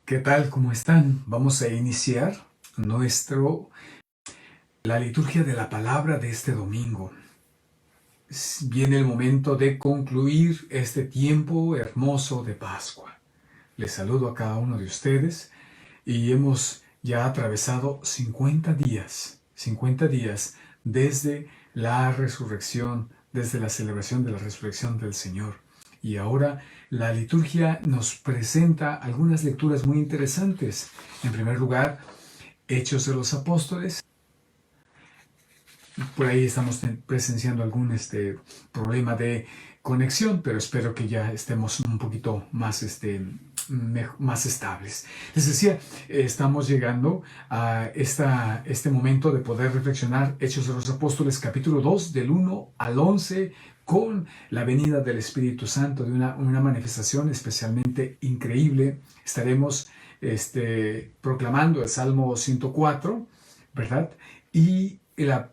¿Qué tal? ¿Cómo están? Vamos a iniciar la liturgia de la palabra de este domingo. Viene el momento de concluir este tiempo hermoso de Pascua. Les saludo a cada uno de ustedes y hemos ya atravesado 50 días desde la resurrección, desde la celebración de la resurrección del Señor. Y ahora la liturgia nos presenta algunas lecturas muy interesantes. En primer lugar, Hechos de los Apóstoles. Por ahí estamos presenciando algún problema de conexión, pero espero que ya estemos un poquito más, más estables. Les decía, estamos llegando a este momento de poder reflexionar Hechos de los Apóstoles, capítulo 2, del 1 al 11, con la venida del Espíritu Santo, de una manifestación especialmente increíble. Estaremos proclamando el Salmo 104, ¿verdad? Y la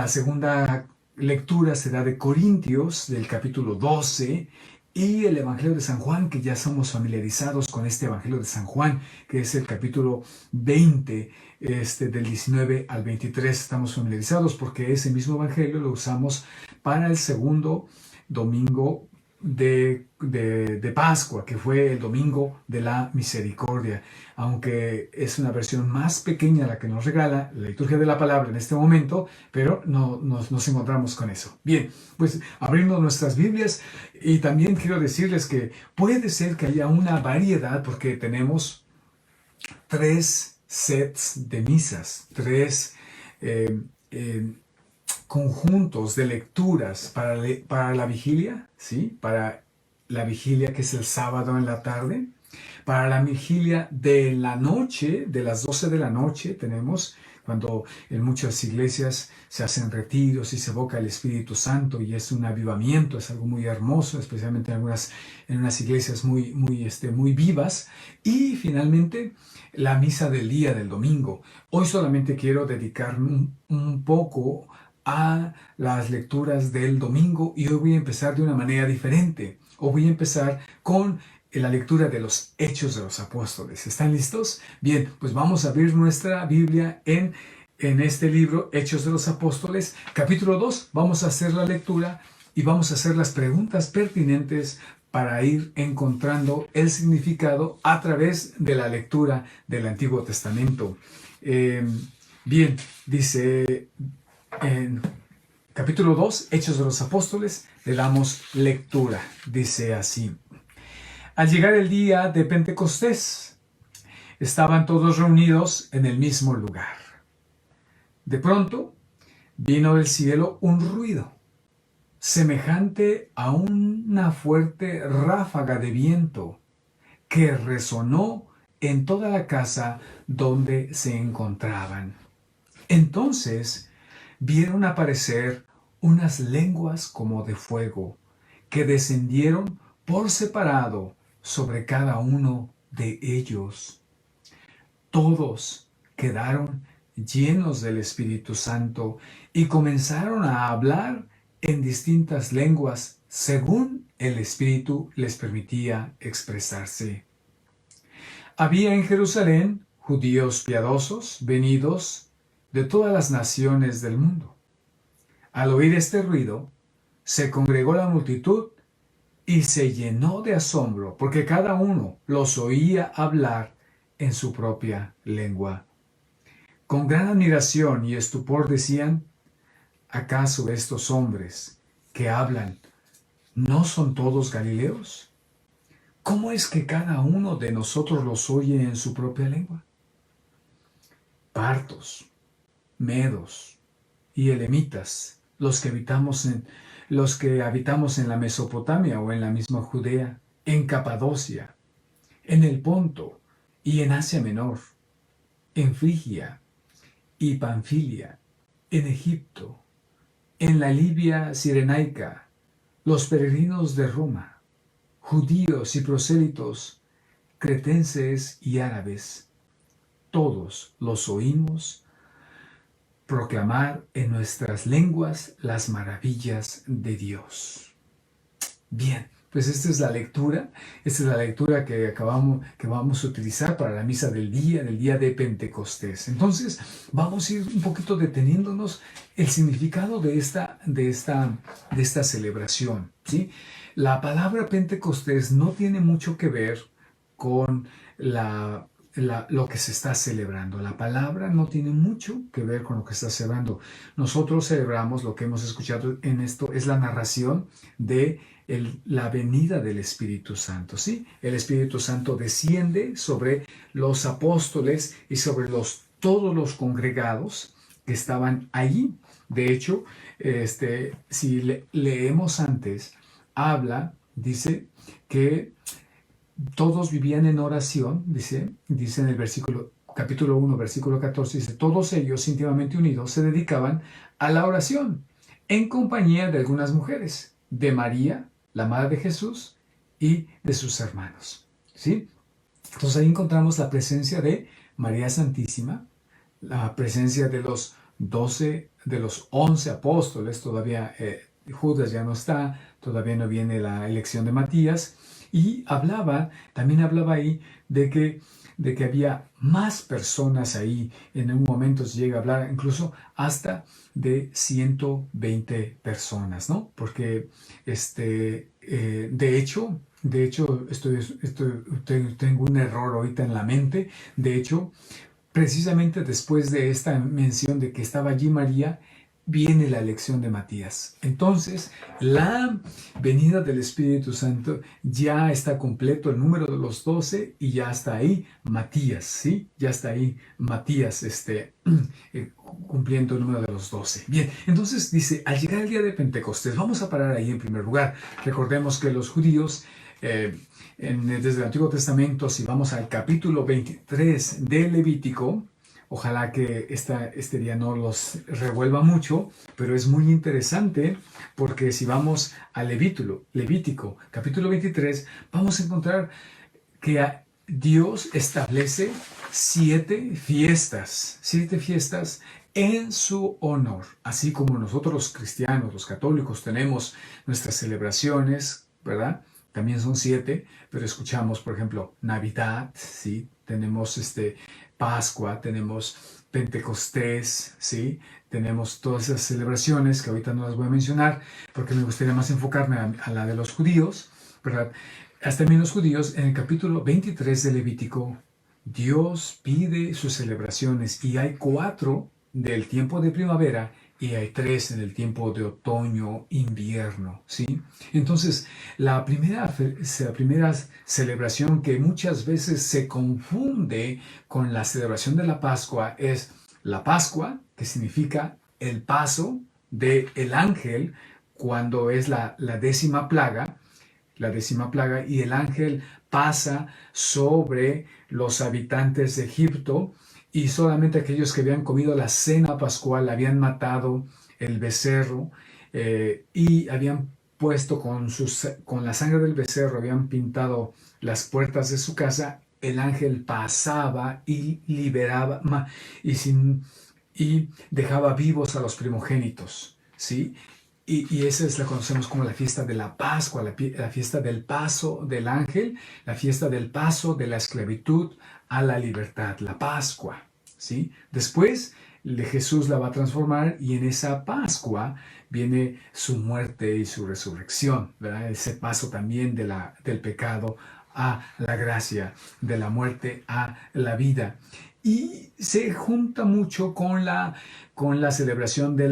segunda lectura será de Corintios, del capítulo 12, y el Evangelio de San Juan, que ya somos familiarizados con este Evangelio de San Juan, que es el capítulo 20, del 19 al 23. Estamos familiarizados porque ese mismo Evangelio lo usamos para el segundo domingo de Pascua, que fue el domingo de la misericordia. Aunque es una versión más pequeña la que nos regala la liturgia de la palabra en este momento, pero nos encontramos con eso. Bien, pues abriendo nuestras Biblias, y también quiero decirles que puede ser que haya una variedad porque tenemos 3 sets de misas, 3 conjuntos de lecturas para la vigilia, ¿sí? Para la vigilia que es el sábado en la tarde. Para la vigilia de la noche, de las 12 de la noche, tenemos cuando en muchas iglesias se hacen retiros y se evoca el Espíritu Santo y es un avivamiento, es algo muy hermoso, especialmente en unas iglesias muy vivas. Y finalmente, la misa del día del domingo. Hoy solamente quiero dedicarme un poco a las lecturas del domingo y hoy voy a empezar de una manera diferente. Hoy voy a empezar con la lectura de los Hechos de los Apóstoles. ¿Están listos? Bien, pues vamos a abrir nuestra Biblia en este libro, Hechos de los Apóstoles, capítulo 2. Vamos a hacer la lectura y vamos a hacer las preguntas pertinentes para ir encontrando el significado a través de la lectura del Antiguo Testamento. Bien, dice en capítulo 2, Hechos de los Apóstoles, le damos lectura. Dice así: Al llegar el día de Pentecostés, estaban todos reunidos en el mismo lugar. De pronto, vino del cielo un ruido, semejante a una fuerte ráfaga de viento, que resonó en toda la casa donde se encontraban. Entonces, vieron aparecer unas lenguas como de fuego, que descendieron por separado sobre cada uno de ellos. Todos quedaron llenos del Espíritu Santo y comenzaron a hablar en distintas lenguas según el Espíritu les permitía expresarse. Había en Jerusalén judíos piadosos venidos de todas las naciones del mundo. Al oír este ruido, se congregó la multitud y se llenó de asombro, porque cada uno los oía hablar en su propia lengua. Con gran admiración y estupor decían: ¿acaso estos hombres que hablan no son todos galileos? ¿Cómo es que cada uno de nosotros los oye en su propia lengua? Partos, medos y elemitas, los que habitamos en la Mesopotamia o en la misma Judea, en Capadocia, en el Ponto y en Asia Menor, en Frigia y Panfilia, en Egipto, en la Libia Cirenaica, los peregrinos de Roma, judíos y prosélitos, cretenses y árabes, todos los oímos proclamar en nuestras lenguas las maravillas de Dios. Bien, pues esta es la lectura que vamos a utilizar para la misa del día de Pentecostés. Entonces, vamos a ir un poquito deteniéndonos el significado de esta celebración, ¿sí? La palabra Pentecostés no tiene mucho que ver con lo que se está celebrando. La palabra no tiene mucho que ver con lo que se está celebrando. Nosotros celebramos, lo que hemos escuchado en esto es la narración de la venida del Espíritu Santo, ¿sí? El Espíritu Santo desciende sobre los apóstoles y sobre todos los congregados que estaban allí. De hecho, si leemos antes, dice que todos vivían en oración, dice en el capítulo 1, versículo 14, dice, todos ellos íntimamente unidos se dedicaban a la oración en compañía de algunas mujeres, de María, la madre de Jesús, y de sus hermanos, ¿sí? Entonces ahí encontramos la presencia de María Santísima, la presencia de los 12, de los 11 apóstoles, todavía Judas ya no está, todavía no viene la elección de Matías, y también hablaba ahí de que había más personas ahí. En un momento se llega a hablar incluso hasta de 120 personas, ¿no? Porque de hecho, tengo un error ahorita en la mente. De hecho, precisamente después de esta mención de que estaba allí María, viene la elección de Matías. Entonces, la venida del Espíritu Santo ya está completo el número de los 12 y ya está ahí Matías, ¿sí? Ya está ahí Matías, cumpliendo el número de los 12. Bien, entonces dice, al llegar el día de Pentecostés, vamos a parar ahí en primer lugar. Recordemos que los judíos, desde el Antiguo Testamento, si vamos al capítulo 23 de Levítico, ojalá que este día no los revuelva mucho, pero es muy interesante porque si vamos a Levítico capítulo 23, vamos a encontrar que Dios establece 7 fiestas en su honor. Así como nosotros los cristianos, los católicos, tenemos nuestras celebraciones, ¿verdad? También son 7, pero escuchamos, por ejemplo, Navidad, ¿sí? Tenemos Pascua, tenemos Pentecostés, ¿sí? Tenemos todas esas celebraciones que ahorita no las voy a mencionar porque me gustaría más enfocarme a la de los judíos, ¿verdad? Hasta también los judíos, en el capítulo 23 de Levítico, Dios pide sus celebraciones y hay 4 del tiempo de primavera y hay 3 en el tiempo de otoño, invierno, ¿sí? Entonces, la primera celebración que muchas veces se confunde con la celebración de la Pascua es la Pascua, que significa el paso del ángel cuando es la 10ª plaga, y el ángel pasa sobre los habitantes de Egipto y solamente aquellos que habían comido la cena pascual habían matado el becerro y habían puesto con la sangre del becerro, habían pintado las puertas de su casa. El ángel pasaba y liberaba y dejaba vivos a los primogénitos, ¿sí? Y esa la conocemos como la fiesta de la Pascua, la fiesta del paso del ángel, la fiesta del paso de la esclavitud a la libertad, la Pascua, ¿sí? Después Jesús la va a transformar y en esa Pascua viene su muerte y su resurrección, ¿verdad? Ese paso también del pecado a la gracia, de la muerte a la vida. Y se junta mucho con la celebración de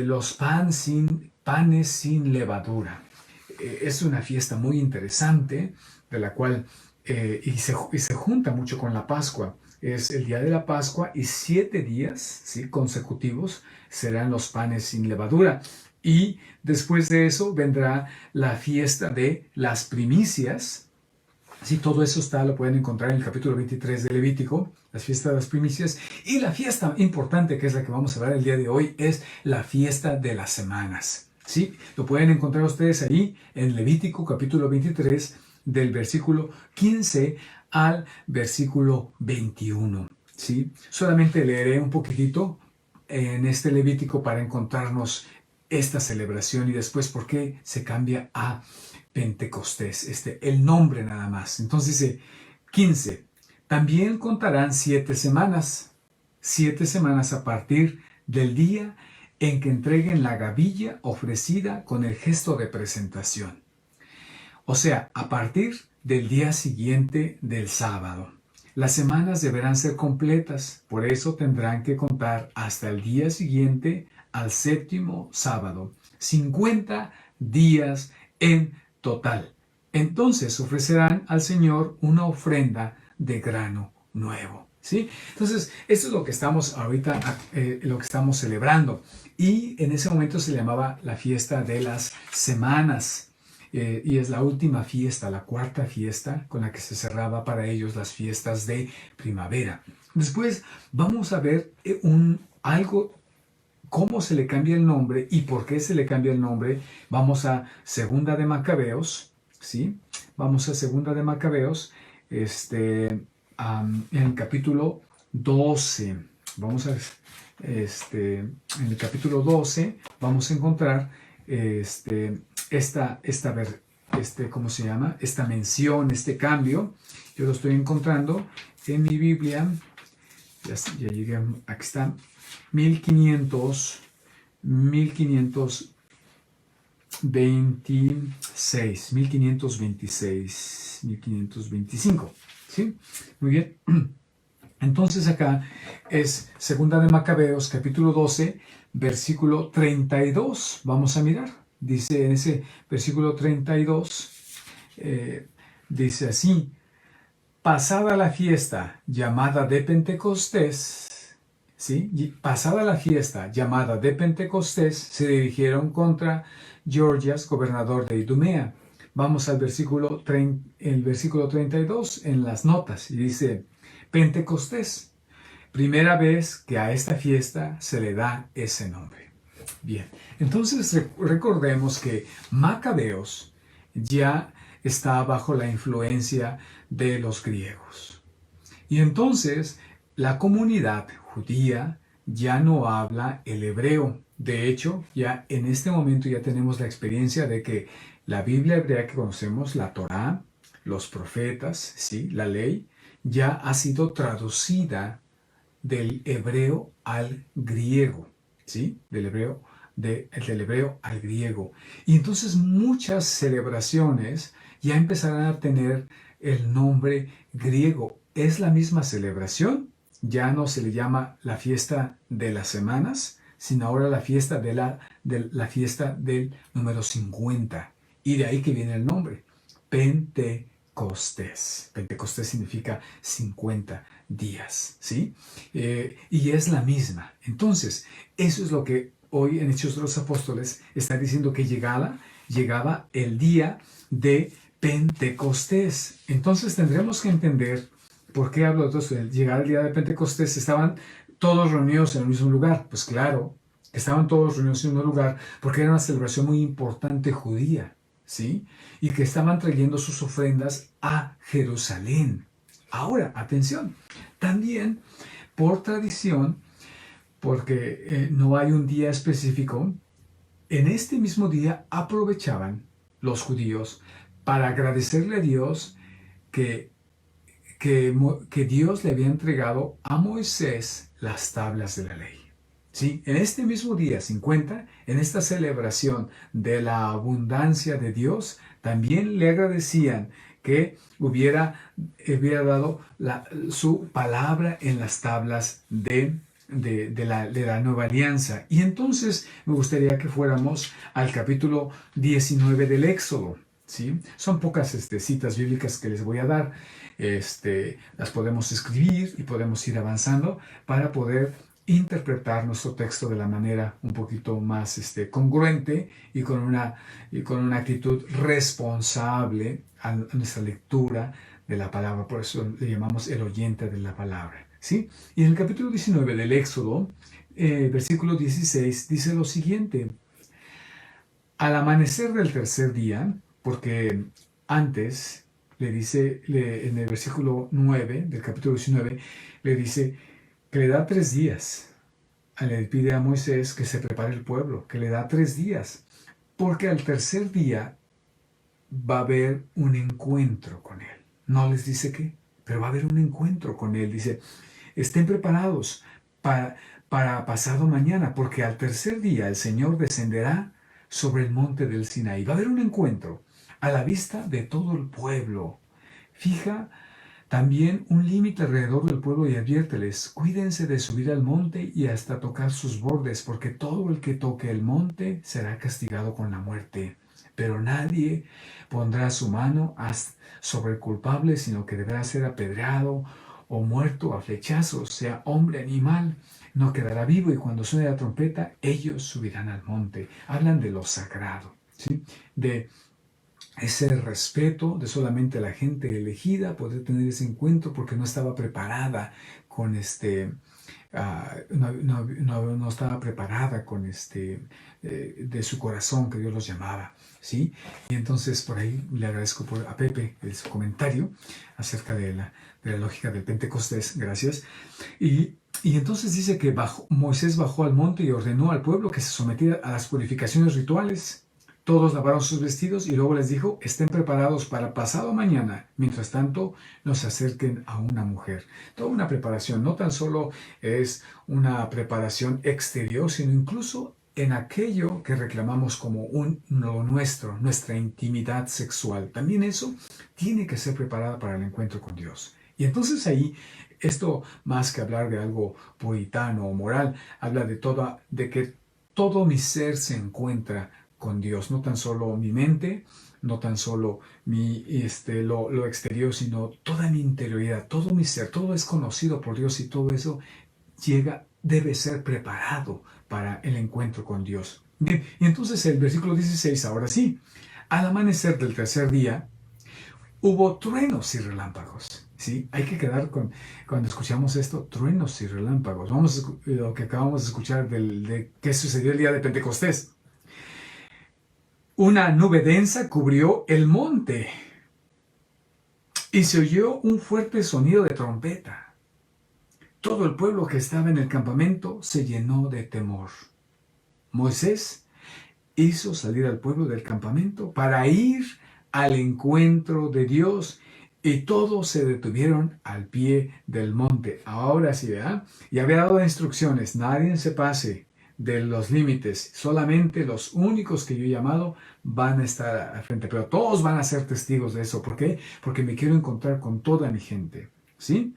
los panes sin levadura. Es una fiesta muy interesante, de la cual, y se junta mucho con la Pascua. Es el día de la Pascua y 7 días, ¿sí?, consecutivos serán los panes sin levadura. Y después de eso vendrá la fiesta de las primicias. Sí, todo eso lo pueden encontrar en el capítulo 23 de Levítico, las fiestas de las primicias. Y la fiesta importante, que es la que vamos a ver el día de hoy, es la fiesta de las semanas. ¿Sí? Lo pueden encontrar ustedes ahí en Levítico capítulo 23, del versículo 15 al versículo 21. ¿Sí? Solamente leeré un poquitito en este Levítico para encontrarnos esta celebración y después por qué se cambia a Pentecostés, el nombre nada más. Entonces dice 15, también contarán 7 semanas a partir del día en que entreguen la gavilla ofrecida con el gesto de presentación. O sea, a partir del día siguiente del sábado. Las semanas deberán ser completas, por eso tendrán que contar hasta el día siguiente al séptimo sábado. 50 días en total. Entonces ofrecerán al Señor una ofrenda de grano nuevo. ¿Sí? Entonces, esto es lo que estamos ahorita, lo que estamos celebrando. Y en ese momento se llamaba la fiesta de las semanas. Y es la última fiesta, la cuarta fiesta con la que se cerraba para ellos las fiestas de primavera. Después vamos a ver algo, cómo se le cambia el nombre y por qué se le cambia el nombre. Vamos a Segunda de Macabeos, ¿sí? Vamos a Segunda de Macabeos, en el capítulo 12. Vamos a en el capítulo 12 vamos a encontrar ¿cómo se llama? Esta mención, este cambio. Yo lo estoy encontrando en mi Biblia. Ya llegué, aquí está. 1526, 1525. ¿Sí? Muy bien. Entonces acá es Segunda de Macabeos, capítulo 12, versículo 32. Vamos a mirar. Dice en ese versículo 32, dice así: pasada la fiesta llamada de Pentecostés, ¿sí? Pasada la fiesta llamada de Pentecostés, se dirigieron contra Gorgias, gobernador de Idumea. Vamos al versículo 32 en las notas y dice: Pentecostés, primera vez que a esta fiesta se le da ese nombre. Bien, entonces recordemos que Macabeos ya está bajo la influencia de los griegos. Y entonces la comunidad judía ya no habla el hebreo. De hecho, ya en este momento ya tenemos la experiencia de que la Biblia hebrea que conocemos, la Torá, los profetas, ¿sí? La ley, ya ha sido traducida del hebreo al griego, ¿sí? Del hebreo al griego. Y entonces muchas celebraciones ya empezarán a tener el nombre griego. Es la misma celebración, ya no se le llama la fiesta de las semanas, sino ahora la fiesta la fiesta del número 50. Y de ahí que viene el nombre, Pentecostés. Pentecostés significa 50 días, ¿sí? Y es la misma. Entonces, eso es lo que hoy en Hechos de los Apóstoles está diciendo que llegaba el día de Pentecostés. Entonces tendremos que entender por qué hablo de esto. Al llegar el día de Pentecostés, estaban todos reunidos en el mismo lugar. Pues claro, estaban todos reunidos en un lugar porque era una celebración muy importante judía, ¿sí? Y que estaban trayendo sus ofrendas a Jerusalén. Ahora, atención, también por tradición, porque no hay un día específico, en este mismo día aprovechaban los judíos para agradecerle a Dios que Dios le había entregado a Moisés las tablas de la ley. ¿Sí? En este mismo día 50, en esta celebración de la abundancia de Dios, también le agradecían que hubiera dado su palabra en las tablas de la nueva alianza. Y entonces me gustaría que fuéramos al capítulo 19 del Éxodo. ¿Sí? Son pocas citas bíblicas que les voy a dar. Las podemos escribir y podemos ir avanzando para poder interpretar nuestro texto de la manera un poquito más congruente y con una actitud responsable a nuestra lectura de la palabra. Por eso le llamamos el oyente de la palabra, ¿sí? Y en el capítulo 19 del Éxodo, versículo 16, dice lo siguiente: al amanecer del tercer día, porque antes le dice, en el versículo 9 del capítulo 19, le dice que le da 3 días. Le pide a Moisés que se prepare el pueblo, que le da 3 días, porque al tercer día va a haber un encuentro con Él. No les dice qué, pero va a haber un encuentro con Él. Dice, estén preparados para, para pasado mañana, porque al tercer día el Señor descenderá sobre el monte del Sinaí. Va a haber un encuentro a la vista de todo el pueblo. Fija también un límite alrededor del pueblo y adviérteles, cuídense de subir al monte y hasta tocar sus bordes, porque todo el que toque el monte será castigado con la muerte. Pero nadie pondrá su mano sobre el culpable, sino que deberá ser apedreado o muerto a flechazos, sea hombre, animal. No quedará vivo y cuando suene la trompeta, ellos subirán al monte. Hablan de lo sagrado, ¿sí? De ese respeto de solamente la gente elegida poder tener ese encuentro porque no estaba preparada con no estaba preparada con de su corazón que Dios los llamaba, ¿sí? Y entonces por ahí le agradezco a Pepe su comentario acerca de la lógica del Pentecostés, gracias. Y entonces dice que Moisés bajó al monte y ordenó al pueblo que se sometiera a las purificaciones rituales. Todos lavaron sus vestidos y luego les dijo, estén preparados para pasado mañana. Mientras tanto, no se acerquen a una mujer. Toda una preparación, no tan solo es una preparación exterior, sino incluso en aquello que reclamamos como lo nuestro, nuestra intimidad sexual. También eso tiene que ser preparada para el encuentro con Dios. Y entonces ahí, esto más que hablar de algo puritano o moral, habla de que todo mi ser se encuentra con Dios, no tan solo mi mente, no tan solo lo exterior, sino toda mi interioridad, todo mi ser, todo es conocido por Dios y todo eso debe ser preparado para el encuentro con Dios. Bien, y entonces el versículo 16, ahora sí, al amanecer del tercer día, hubo truenos y relámpagos. ¿Sí? Hay que quedar cuando escuchamos esto, truenos y relámpagos. Vamos a lo que acabamos de escuchar de qué sucedió el día de Pentecostés. Una nube densa cubrió el monte y se oyó un fuerte sonido de trompeta. Todo el pueblo que estaba en el campamento se llenó de temor. Moisés hizo salir al pueblo del campamento para ir al encuentro de Dios y todos se detuvieron al pie del monte. Ahora sí, ¿verdad? Y había dado instrucciones, nadie se pase de los límites, solamente los únicos que yo he llamado van a estar al frente, pero todos van a ser testigos de eso. ¿Por qué? Porque me quiero encontrar con toda mi gente, ¿sí?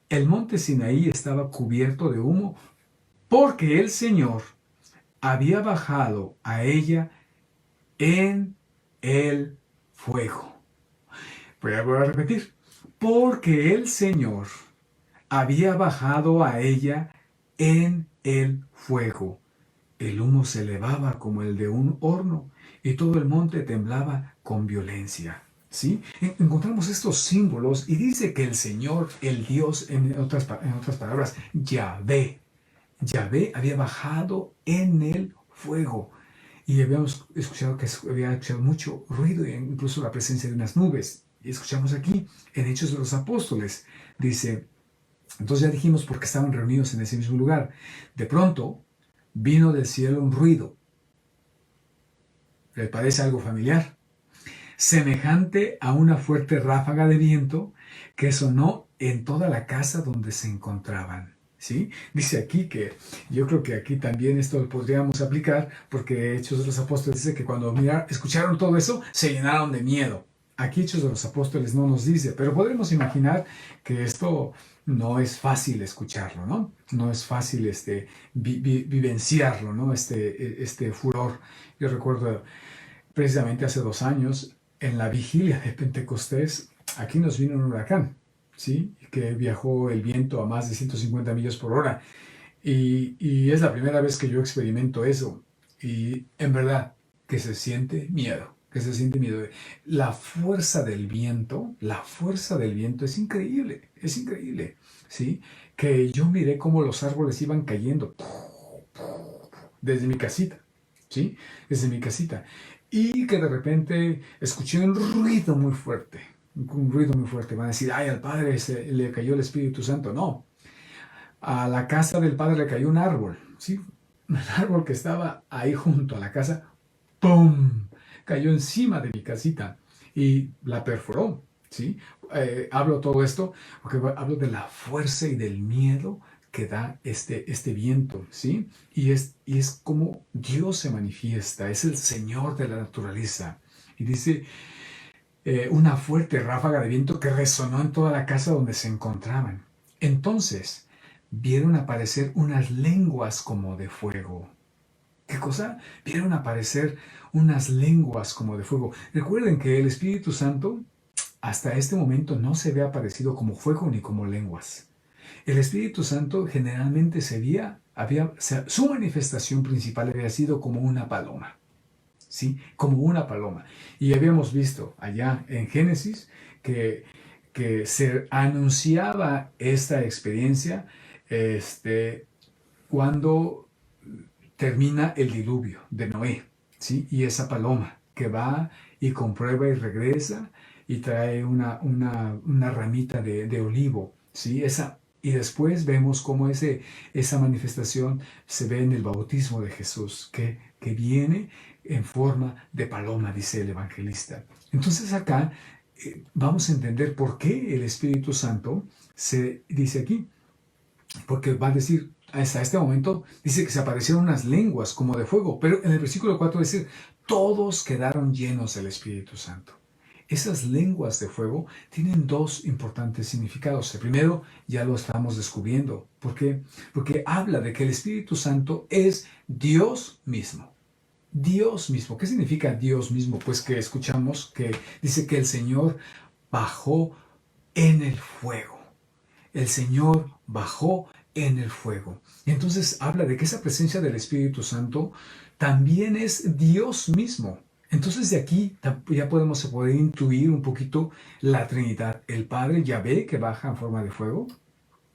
El monte Sinaí estaba cubierto de humo porque el Señor había bajado a ella en el fuego. Voy a volver a repetir. Porque el Señor había bajado a ella en el fuego. El humo se elevaba como el de un horno y todo el monte temblaba con violencia. ¿Sí? Encontramos estos símbolos y dice que el Señor, el Dios, en otras palabras, Yahvé había bajado en el fuego. Y habíamos escuchado que había escuchado mucho ruido, incluso la presencia de unas nubes. Y escuchamos aquí, en Hechos de los Apóstoles, dice, entonces ya dijimos porque estaban reunidos en ese mismo lugar. De pronto, vino del cielo un ruido. ¿Le parece algo familiar? Semejante a una fuerte ráfaga de viento que sonó en toda la casa donde se encontraban. ¿Sí? Dice aquí que yo creo que aquí también esto lo podríamos aplicar porque Hechos de los Apóstoles dice que cuando escucharon todo eso se llenaron de miedo. Aquí Hechos de los Apóstoles no nos dice, pero podemos imaginar que esto no es fácil escucharlo, ¿no? No es fácil vivenciarlo, ¿no? Este furor. Yo recuerdo precisamente hace 2 años, en la vigilia de Pentecostés, aquí nos vino un huracán, ¿sí? Que viajó el viento a más de 150 millas por hora. Y es la primera vez que yo experimento eso. Y en verdad, que se siente miedo, que se siente miedo. La fuerza del viento es increíble, ¿sí? Que yo miré cómo los árboles iban cayendo desde mi casita, ¿sí? Desde mi casita. Y que de repente escuché un ruido muy fuerte. Van a decir, ay, al Padre le cayó el Espíritu Santo. No, a la casa del Padre le cayó un árbol, ¿sí? Un árbol que estaba ahí junto a la casa, ¡pum! Cayó encima de mi casita. y la perforó, ¿sí? Hablo todo esto porque hablo de la fuerza y del miedo que da este viento, ¿sí? Y es como Dios se manifiesta, es el Señor de la naturaleza. Y dice, una fuerte ráfaga de viento que resonó en toda la casa donde se encontraban. Entonces vieron aparecer unas lenguas como de fuego. ¿Qué cosa? Vieron aparecer unas lenguas como de fuego. Recuerden que el Espíritu Santo hasta este momento no se había aparecido como fuego ni como lenguas. El Espíritu Santo generalmente su manifestación principal había sido como una paloma. ¿Sí? Como una paloma. Y habíamos visto allá en Génesis que se anunciaba esta experiencia cuando termina el diluvio de Noé, ¿sí? Y esa paloma que va y comprueba y regresa y trae una ramita de olivo, ¿sí? Y después vemos cómo esa manifestación se ve en el bautismo de Jesús, que viene en forma de paloma, dice el evangelista. Entonces acá vamos a entender por qué el Espíritu Santo se dice aquí, porque va a decir, hasta este momento, dice que se aparecieron unas lenguas como de fuego, pero en el versículo 4 dice, todos quedaron llenos del Espíritu Santo. Esas lenguas de fuego tienen dos importantes significados. El primero ya lo estamos descubriendo. ¿Por qué? Porque habla de que el Espíritu Santo es Dios mismo. Dios mismo. ¿Qué significa Dios mismo? Pues que escuchamos que dice que el Señor bajó en el fuego. El Señor bajó en el fuego. Y entonces habla de que esa presencia del Espíritu Santo también es Dios mismo. Entonces de aquí ya podemos poder intuir un poquito la Trinidad. El Padre Yahvé que baja en forma de fuego,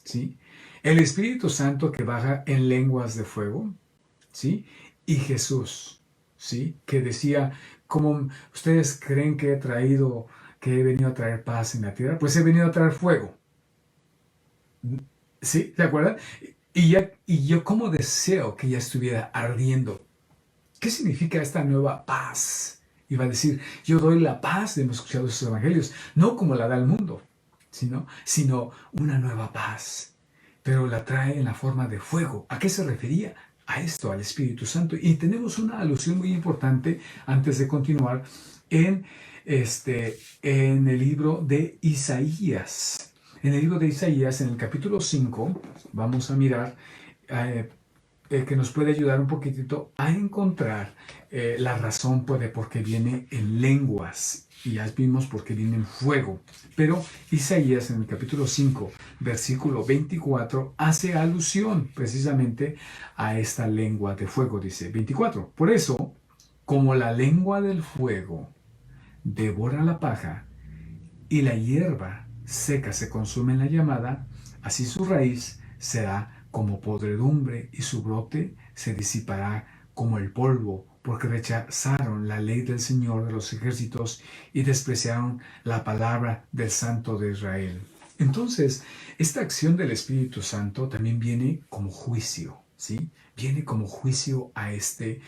¿sí? El Espíritu Santo que baja en lenguas de fuego, ¿sí? Y Jesús, ¿sí? Que decía, ¿cómo ustedes creen que he venido a traer paz en la tierra? Pues he venido a traer fuego. ¿Sí? ¿Se acuerdan? Y yo como deseo que ya estuviera ardiendo. ¿Qué significa esta nueva paz? Iba a decir, yo doy la paz, hemos escuchado esos evangelios, no como la da el mundo, sino una nueva paz. Pero la trae en la forma de fuego. ¿A qué se refería? A esto, al Espíritu Santo. Y tenemos una alusión muy importante antes de continuar en, en el libro de Isaías. En el libro de Isaías, en el capítulo 5, vamos a mirar que nos puede ayudar un poquitito a encontrar la razón de por qué viene en lenguas. Y ya vimos por qué viene en fuego. Pero Isaías en el capítulo 5, versículo 24, hace alusión precisamente a esta lengua de fuego, dice 24. Por eso, como la lengua del fuego devora la paja y la hierba seca se consume en la llamada, así su raíz será como podredumbre y su brote se disipará como el polvo, porque rechazaron la ley del Señor de los ejércitos y despreciaron la palabra del Santo de Israel. Entonces, esta acción del Espíritu Santo también viene como juicio, ¿sí? Viene como juicio a este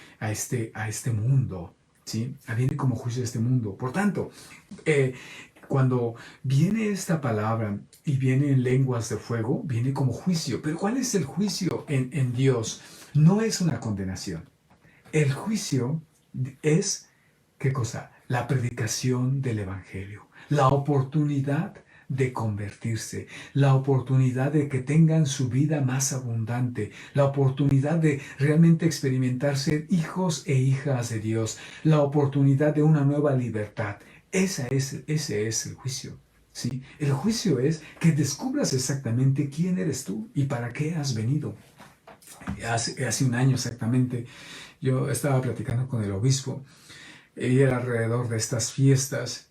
mundo, ¿sí? Viene como juicio a este mundo. Por tanto, cuando viene esta palabra y viene en lenguas de fuego, viene como juicio. Pero ¿cuál es el juicio en Dios? No es una condenación. El juicio es, ¿qué cosa? La predicación del Evangelio, la oportunidad de convertirse, la oportunidad de que tengan su vida más abundante, la oportunidad de realmente experimentar ser hijos e hijas de Dios, la oportunidad de una nueva libertad. Ese es el juicio. ¿Sí? El juicio es que descubras exactamente quién eres tú y para qué has venido. Hace un año exactamente, yo estaba platicando con el obispo y era alrededor de estas fiestas.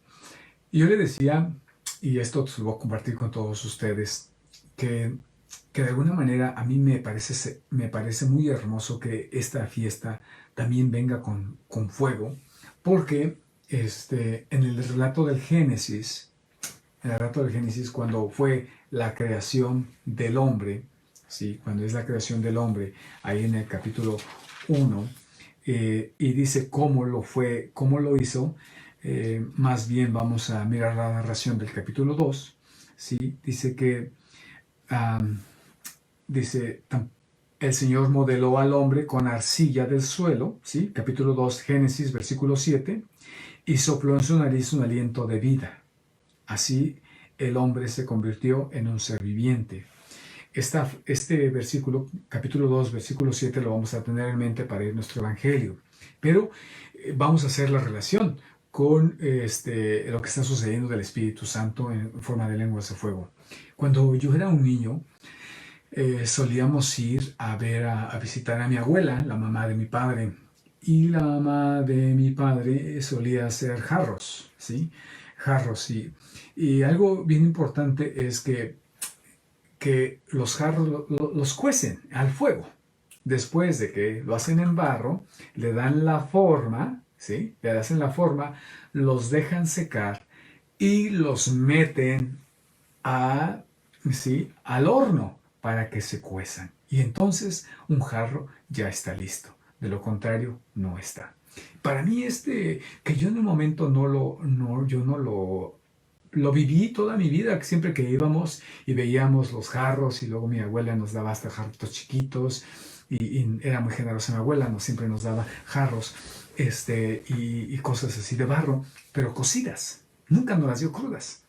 Y yo le decía, y esto lo voy a compartir con todos ustedes, que de alguna manera a mí me parece muy hermoso que esta fiesta también venga con fuego, porque en el relato del Génesis, cuando fue la creación del hombre, ¿sí? Cuando es la creación del hombre, ahí en el capítulo 1, y dice cómo lo hizo, más bien vamos a mirar la narración del capítulo 2, ¿sí? Dice que, um, dice, el Señor modeló al hombre con arcilla del suelo, ¿sí? Capítulo 2, Génesis, versículo 7, y sopló en su nariz un aliento de vida. Así el hombre se convirtió en un ser viviente. Este versículo, capítulo 2, versículo 7, lo vamos a tener en mente para ir nuestro evangelio. Pero vamos a hacer la relación con lo que está sucediendo del Espíritu Santo en forma de lenguas de fuego. Cuando yo era un niño, solíamos ir a visitar a mi abuela, la mamá de mi padre. Y la mamá de mi padre solía hacer jarros, ¿sí? Jarros, sí. Y algo bien importante es que los jarros los cuecen al fuego. Después de que lo hacen en barro, le dan la forma, ¿sí? Le hacen la forma, los dejan secar y los meten ¿sí? Al horno para que se cuezan. Y entonces un jarro ya está listo. De lo contrario, no está. Para mí que yo en el momento yo no lo viví toda mi vida, siempre que íbamos y veíamos los jarros y luego mi abuela nos daba hasta jarritos chiquitos y era muy generosa mi abuela, siempre nos daba jarros y cosas así de barro, pero cocidas, nunca nos las dio crudas.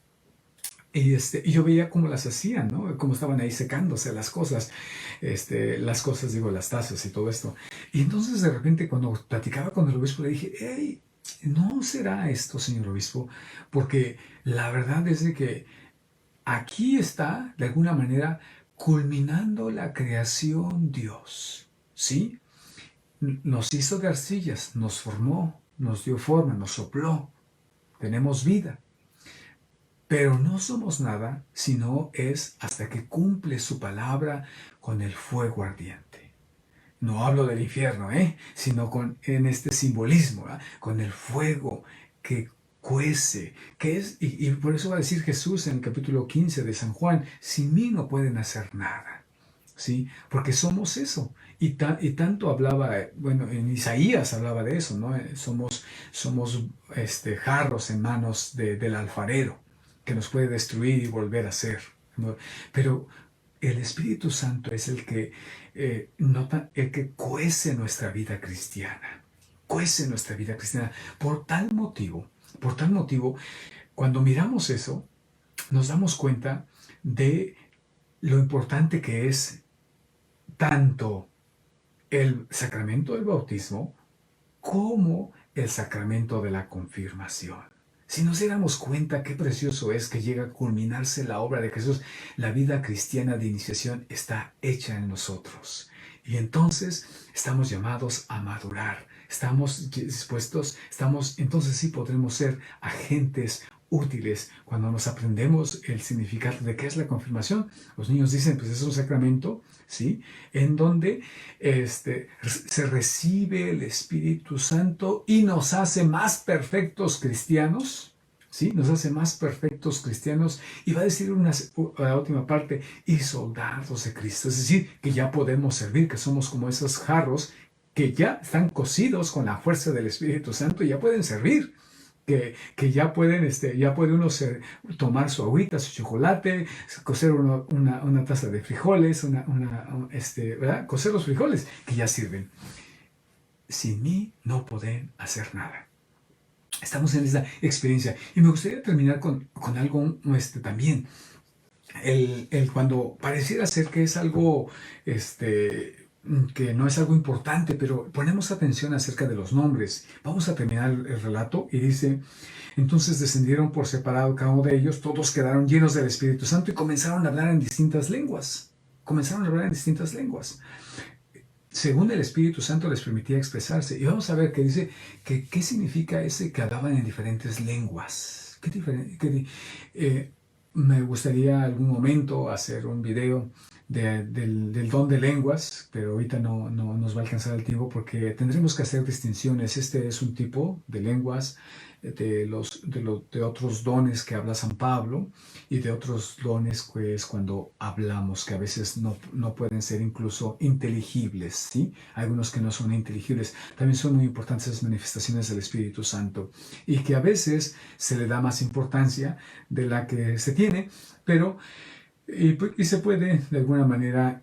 Y yo veía cómo las hacían, ¿no? Cómo estaban ahí secándose las cosas, digo, las tazas y todo esto. Y entonces de repente cuando platicaba con el obispo le dije, hey, ¿no será esto, señor obispo? Porque la verdad es de que aquí está, de alguna manera, culminando la creación Dios, ¿sí? Nos hizo de arcillas, nos formó, nos dio forma, nos sopló, tenemos vida. Pero no somos nada si no es hasta que cumple su palabra con el fuego ardiente. No hablo del infierno, sino en este simbolismo, con el fuego que cuece, que es, y por eso va a decir Jesús en el capítulo 15 de San Juan, sin mí no pueden hacer nada, ¿sí? Porque somos eso. Y tanto hablaba, bueno, en Isaías hablaba de eso, ¿no? Somos jarros en manos del alfarero, que nos puede destruir y volver a ser, ¿no? Pero el Espíritu Santo es el que cuece nuestra vida cristiana. Cuece nuestra vida cristiana. Por tal motivo, cuando miramos eso, nos damos cuenta de lo importante que es tanto el sacramento del bautismo como el sacramento de la confirmación. Si nos diéramos cuenta qué precioso es que llega a culminarse la obra de Jesús, la vida cristiana de iniciación está hecha en nosotros. Y entonces estamos llamados a madurar, estamos dispuestos, entonces sí podremos ser agentes útiles cuando nos aprendemos el significado de qué es la confirmación. Los niños dicen, pues es un sacramento, ¿sí? En donde se recibe el Espíritu Santo y nos hace más perfectos cristianos, ¿sí? Nos hace más perfectos cristianos y va a decir la última parte, y soldados de Cristo, es decir, que ya podemos servir, que somos como esos jarros que ya están cocidos con la fuerza del Espíritu Santo y ya pueden servir. Que ya puede uno tomar su agüita, su chocolate, cocer una taza de frijoles, ¿verdad? Cocer los frijoles que ya sirven. Sin mí no pueden hacer nada. Estamos en esta experiencia. Y me gustaría terminar con algo también. Cuando pareciera ser que es algo que no es algo importante, pero ponemos atención acerca de los nombres. Vamos a terminar el relato y dice, entonces descendieron por separado cada uno de ellos, todos quedaron llenos del Espíritu Santo y comenzaron a hablar en distintas lenguas. Comenzaron a hablar en distintas lenguas. Según el Espíritu Santo les permitía expresarse. Y vamos a ver qué dice, qué significa ese que hablaban en diferentes lenguas. Me gustaría algún momento hacer un video del don de lenguas, pero ahorita no nos va a alcanzar el tiempo porque tendremos que hacer distinciones. Este es un tipo de lenguas de otros dones que habla San Pablo y de otros dones pues cuando hablamos que a veces no pueden ser incluso inteligibles, ¿sí? Algunos que no son inteligibles. También son muy importantes las manifestaciones del Espíritu Santo y que a veces se le da más importancia de la que se tiene, pero y se puede de alguna manera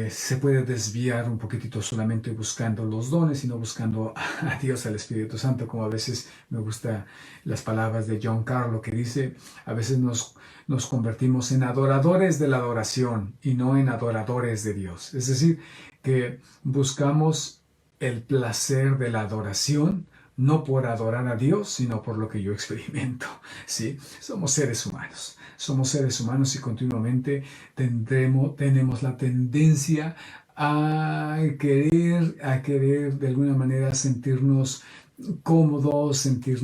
se puede desviar un poquitito solamente buscando los dones, sino buscando a Dios, al Espíritu Santo, como a veces me gustan las palabras de John Carlo, que dice, a veces nos convertimos en adoradores de la adoración y no en adoradores de Dios. Es decir, que buscamos el placer de la adoración, no por adorar a Dios, sino por lo que yo experimento, ¿sí? Somos seres humanos. Somos seres humanos y continuamente tenemos la tendencia a querer de alguna manera sentirnos cómodos, sentir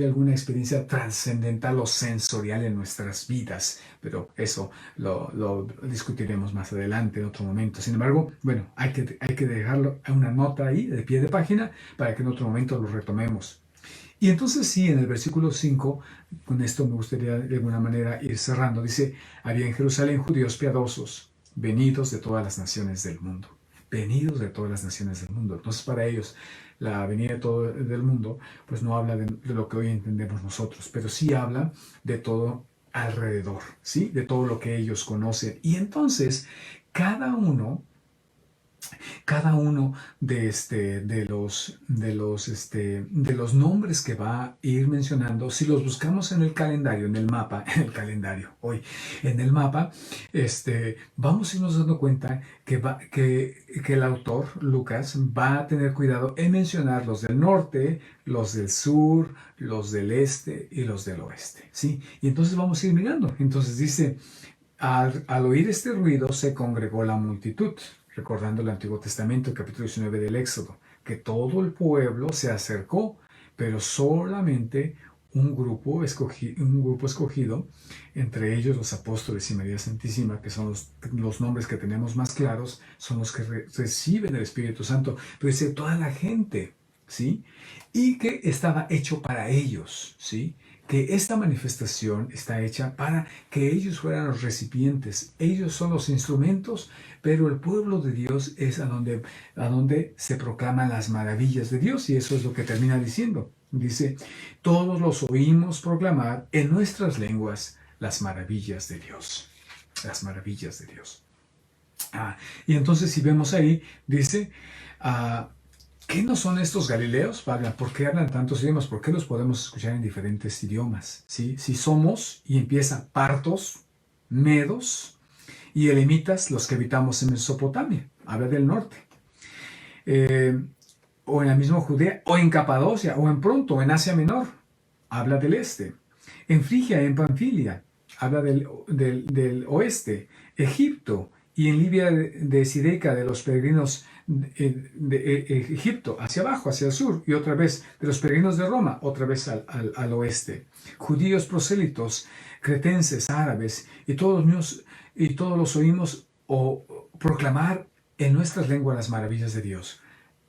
alguna experiencia trascendental o sensorial en nuestras vidas, pero eso lo discutiremos más adelante en otro momento. Sin embargo, bueno, hay que dejarlo a una nota ahí de pie de página para que en otro momento lo retomemos. Y entonces sí, en el versículo 5, con esto me gustaría de alguna manera ir cerrando, dice, había en Jerusalén judíos piadosos, venidos de todas las naciones del mundo. Venidos de todas las naciones del mundo. Entonces para ellos la venida de todo del mundo, pues no habla de lo que hoy entendemos nosotros, pero sí habla de todo alrededor, ¿sí? De todo lo que ellos conocen. Y entonces cada uno de los nombres que va a ir mencionando, si los buscamos en el calendario, hoy, en el mapa, vamos a irnos dando cuenta que el autor, Lucas, va a tener cuidado en mencionar los del norte, los del sur, los del este y los del oeste, ¿sí? Y entonces vamos a ir mirando. Entonces dice, al oír este ruido se congregó la multitud, recordando el Antiguo Testamento, el capítulo 19 del Éxodo, que todo el pueblo se acercó, pero solamente un grupo escogido, entre ellos los apóstoles y María Santísima, que son los nombres que tenemos más claros, son los que reciben el Espíritu Santo. Pero dice toda la gente, ¿sí? Y que estaba hecho para ellos, ¿sí? Que esta manifestación está hecha para que ellos fueran los recipientes. Ellos son los instrumentos, pero el pueblo de Dios es a donde se proclaman las maravillas de Dios. Y eso es lo que termina diciendo. Dice, todos los oímos proclamar en nuestras lenguas las maravillas de Dios. Las maravillas de Dios. Y entonces si vemos ahí, dice... ¿qué no son estos galileos? ¿Por qué hablan tantos idiomas? ¿Por qué los podemos escuchar en diferentes idiomas? ¿Sí? Si somos, y empieza, partos, medos y elamitas, los que habitamos en Mesopotamia, habla del norte, o en la misma Judea, o en Capadocia, o en Ponto, o en Asia Menor, habla del este, en Frigia, en Panfilia, habla del oeste, Egipto, y en Libia de Sideca, de los peregrinos de Egipto, hacia abajo, hacia el sur, y otra vez de los peregrinos de Roma, otra vez al oeste. Judíos prosélitos, cretenses, árabes, y todos los oímos proclamar en nuestras lenguas las maravillas de Dios.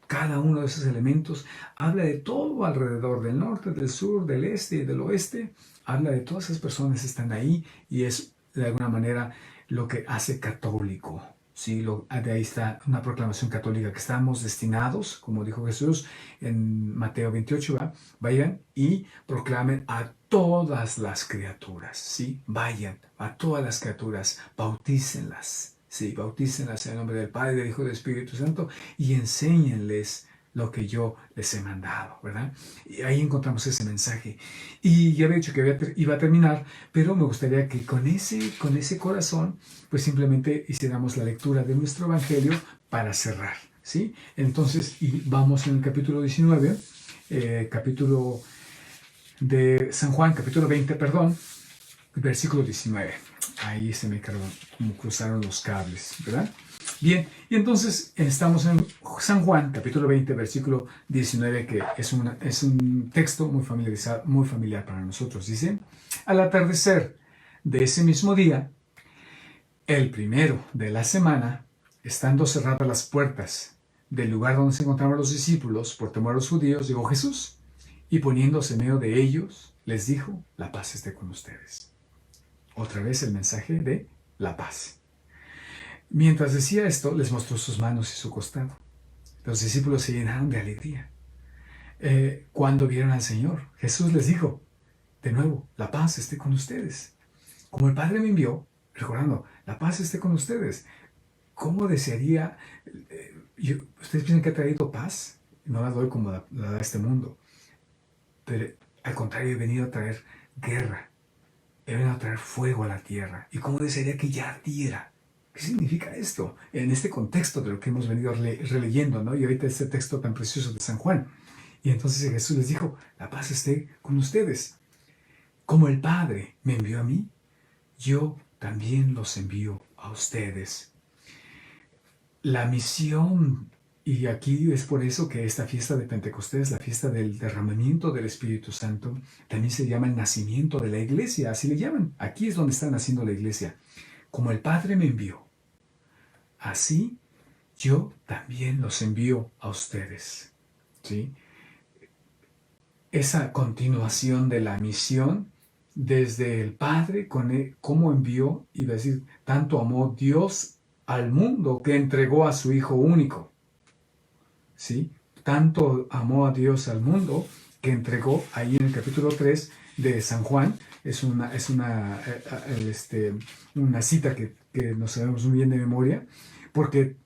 Cada uno de esos elementos habla de todo alrededor, del norte, del sur, del este y del oeste. Habla de todas esas personas que están ahí y es de alguna manera lo que hace católico. Sí, de ahí está una proclamación católica que estamos destinados, como dijo Jesús en Mateo 28, vayan y proclamen a todas las criaturas, ¿sí? Vayan a todas las criaturas, bautícenlas, ¿sí? Bautícenlas en el nombre del Padre, del Hijo y del Espíritu Santo y enséñenles lo que yo les he mandado, ¿verdad? Y ahí encontramos ese mensaje. Y ya había dicho que iba a terminar, pero me gustaría que con ese corazón, pues simplemente hiciéramos la lectura de nuestro Evangelio para cerrar, ¿sí? Entonces, y vamos en el capítulo 19, capítulo de San Juan, capítulo 20, perdón, versículo 19. Ahí se me cruzaron los cables, ¿verdad? Bien, y entonces estamos en San Juan, capítulo 20, versículo 19, que es un texto muy familiar para nosotros. Dice, al atardecer de ese mismo día, el primero de la semana, estando cerradas las puertas del lugar donde se encontraban los discípulos, por temor a los judíos, llegó Jesús, y poniéndose en medio de ellos, les dijo: la paz esté con ustedes. Otra vez el mensaje de la paz. Mientras decía esto, les mostró sus manos y su costado. Los discípulos se llenaron de alegría. Cuando vieron al Señor, Jesús les dijo, de nuevo, la paz esté con ustedes. Como el Padre me envió, recordando, la paz esté con ustedes. ¿Cómo desearía? ¿Ustedes piensan que ha traído paz? No la doy como la da este mundo. Pero al contrario, he venido a traer guerra. He venido a traer fuego a la tierra. ¿Y cómo desearía que ya ardiera? ¿Qué significa esto? En este contexto de lo que hemos venido releyendo, ¿no? Y ahorita este texto tan precioso de San Juan. Y entonces Jesús les dijo, la paz esté con ustedes. Como el Padre me envió a mí, yo también los envío a ustedes. La misión, y aquí es por eso que esta fiesta de Pentecostés, la fiesta del derramamiento del Espíritu Santo, también se llama el nacimiento de la iglesia, así le llaman. Aquí es donde está naciendo la iglesia. Como el Padre me envió, así yo también los envío a ustedes. ¿Sí? Esa continuación de la misión desde el Padre, cómo envió, iba a decir, tanto amó Dios al mundo que entregó a su Hijo único. ¿Sí? Tanto amó a Dios al mundo que entregó, ahí en el capítulo 3 de San Juan, es una cita que nos sabemos muy bien de memoria, porque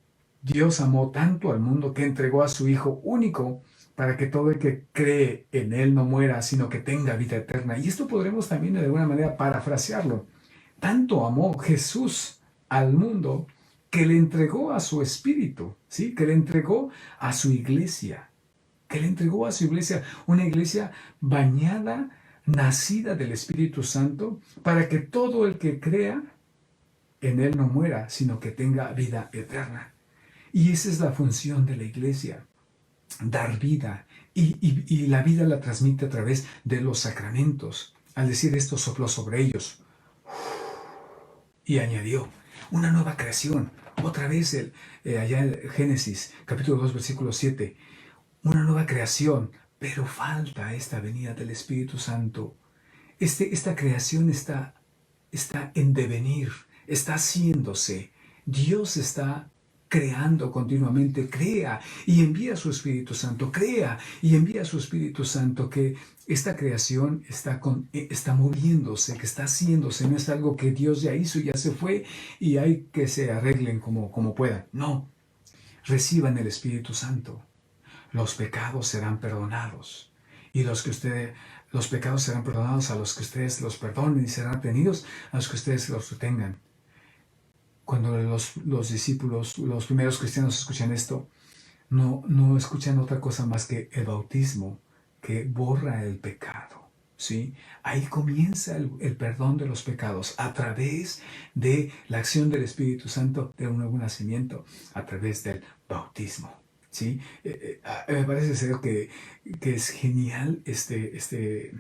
Dios amó tanto al mundo que entregó a su Hijo único para que todo el que cree en Él no muera, sino que tenga vida eterna. Y esto podremos también de alguna manera parafrasearlo. Tanto amó Jesús al mundo que le entregó a su Espíritu, ¿sí? Que le entregó a su iglesia, que le entregó a su iglesia, una iglesia bañada, nacida del Espíritu Santo, para que todo el que crea en Él no muera, sino que tenga vida eterna. Y esa es la función de la iglesia, dar vida. Y la vida la transmite a través de los sacramentos. Al decir esto, sopló sobre ellos y añadió una nueva creación. Otra vez allá en Génesis, capítulo 2, versículo 7. Una nueva creación, pero falta esta venida del Espíritu Santo. Esta creación está en devenir, está haciéndose. Dios está creando continuamente, crea y envía su Espíritu Santo, crea y envía su Espíritu Santo, que esta creación está moviéndose, que está haciéndose, no es algo que Dios ya hizo, ya se fue y hay que se arreglen como puedan. No, reciban el Espíritu Santo. Los pecados serán perdonados y los pecados serán perdonados a los que ustedes los perdonen y serán tenidos a los que ustedes los retengan. Cuando los discípulos, los primeros cristianos escuchan esto, no escuchan otra cosa más que el bautismo que borra el pecado. ¿Sí? Ahí comienza el perdón de los pecados a través de la acción del Espíritu Santo, de un nuevo nacimiento, a través del bautismo. ¿Sí? Me parece ser que es genial este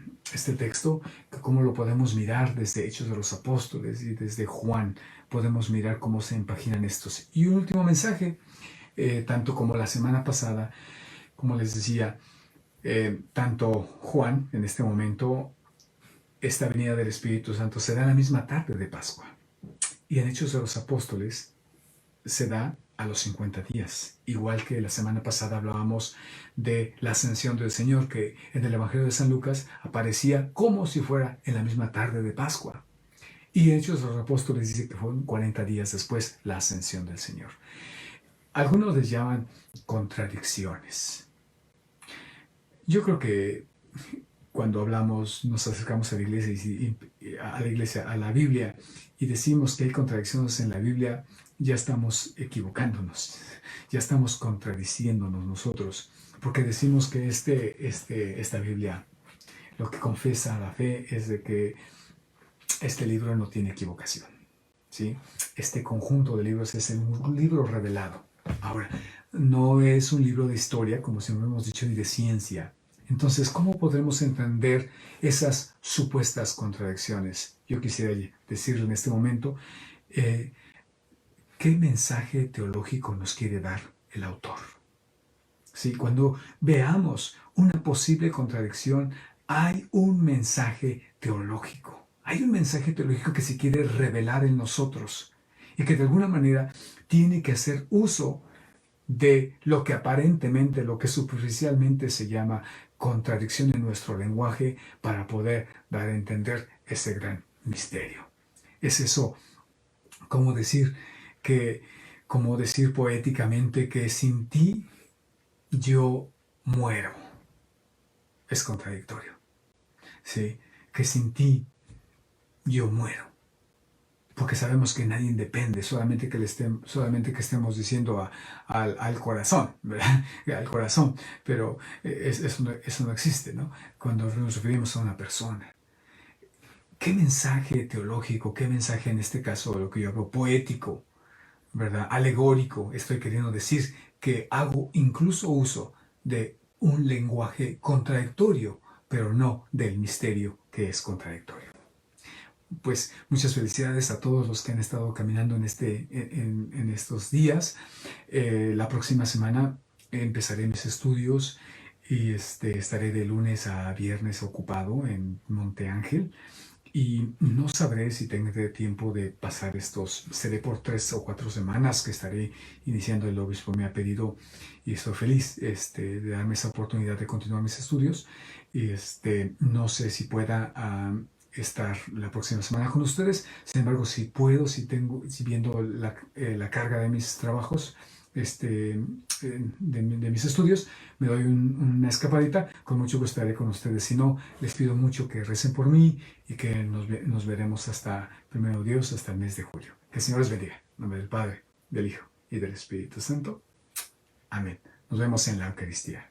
texto, que cómo lo podemos mirar desde Hechos de los Apóstoles y desde Juan, podemos mirar cómo se empaginan estos. Y un último mensaje, tanto como la semana pasada, como les decía, tanto Juan, en este momento, esta venida del Espíritu Santo se da en la misma tarde de Pascua. Y en Hechos de los Apóstoles se da a los 50 días. Igual que la semana pasada hablábamos de la ascensión del Señor, que en el Evangelio de San Lucas aparecía como si fuera en la misma tarde de Pascua. Y en Hechos de los Apóstoles dice que fueron 40 días después la ascensión del Señor. Algunos les llaman contradicciones. Yo creo que cuando hablamos, nos acercamos a la iglesia, a la Biblia, y decimos que hay contradicciones en la Biblia, ya estamos equivocándonos, ya estamos contradiciéndonos nosotros, porque decimos que esta Biblia, lo que confiesa la fe es de que este libro no tiene equivocación, ¿sí? Este conjunto de libros es un libro revelado. Ahora, no es un libro de historia, como siempre hemos dicho, ni de ciencia. Entonces, ¿cómo podremos entender esas supuestas contradicciones? Yo quisiera decirle en este momento, ¿qué mensaje teológico nos quiere dar el autor? ¿sí? Cuando veamos una posible contradicción, hay un mensaje teológico. Hay un mensaje teológico que se quiere revelar en nosotros y que de alguna manera tiene que hacer uso de lo que aparentemente, lo que superficialmente se llama contradicción en nuestro lenguaje para poder dar a entender ese gran misterio. Es eso, como decir que, como decir poéticamente que sin ti yo muero. Es contradictorio, ¿sí? Que sin ti yo muero. Porque sabemos que nadie depende, solamente que estemos diciendo al corazón, ¿verdad? Al corazón, pero eso no existe, ¿no? Cuando nos referimos a una persona. ¿Qué mensaje teológico, qué mensaje en este caso, lo que yo hablo, poético, ¿verdad? Alegórico, estoy queriendo decir que hago incluso uso de un lenguaje contradictorio, pero no del misterio que es contradictorio. Pues muchas felicidades a todos los que han estado caminando en estos días. La próxima semana empezaré mis estudios y estaré de lunes a viernes ocupado en Monte Ángel. Y no sabré si tendré tiempo de pasar seré por 3 o 4 semanas que estaré iniciando. El obispo me ha pedido y estoy feliz de darme esa oportunidad de continuar mis estudios. Y no sé si pueda estar la próxima semana con ustedes. Sin embargo, si puedo, si viendo la carga de mis trabajos, de mis estudios, me doy una escapadita, con mucho gusto estaré con ustedes. Si no, les pido mucho que recen por mí y que nos veremos hasta, primero Dios, hasta el mes de julio. Que el Señor les bendiga. En nombre del Padre, del Hijo y del Espíritu Santo. Amén. Nos vemos en la Eucaristía.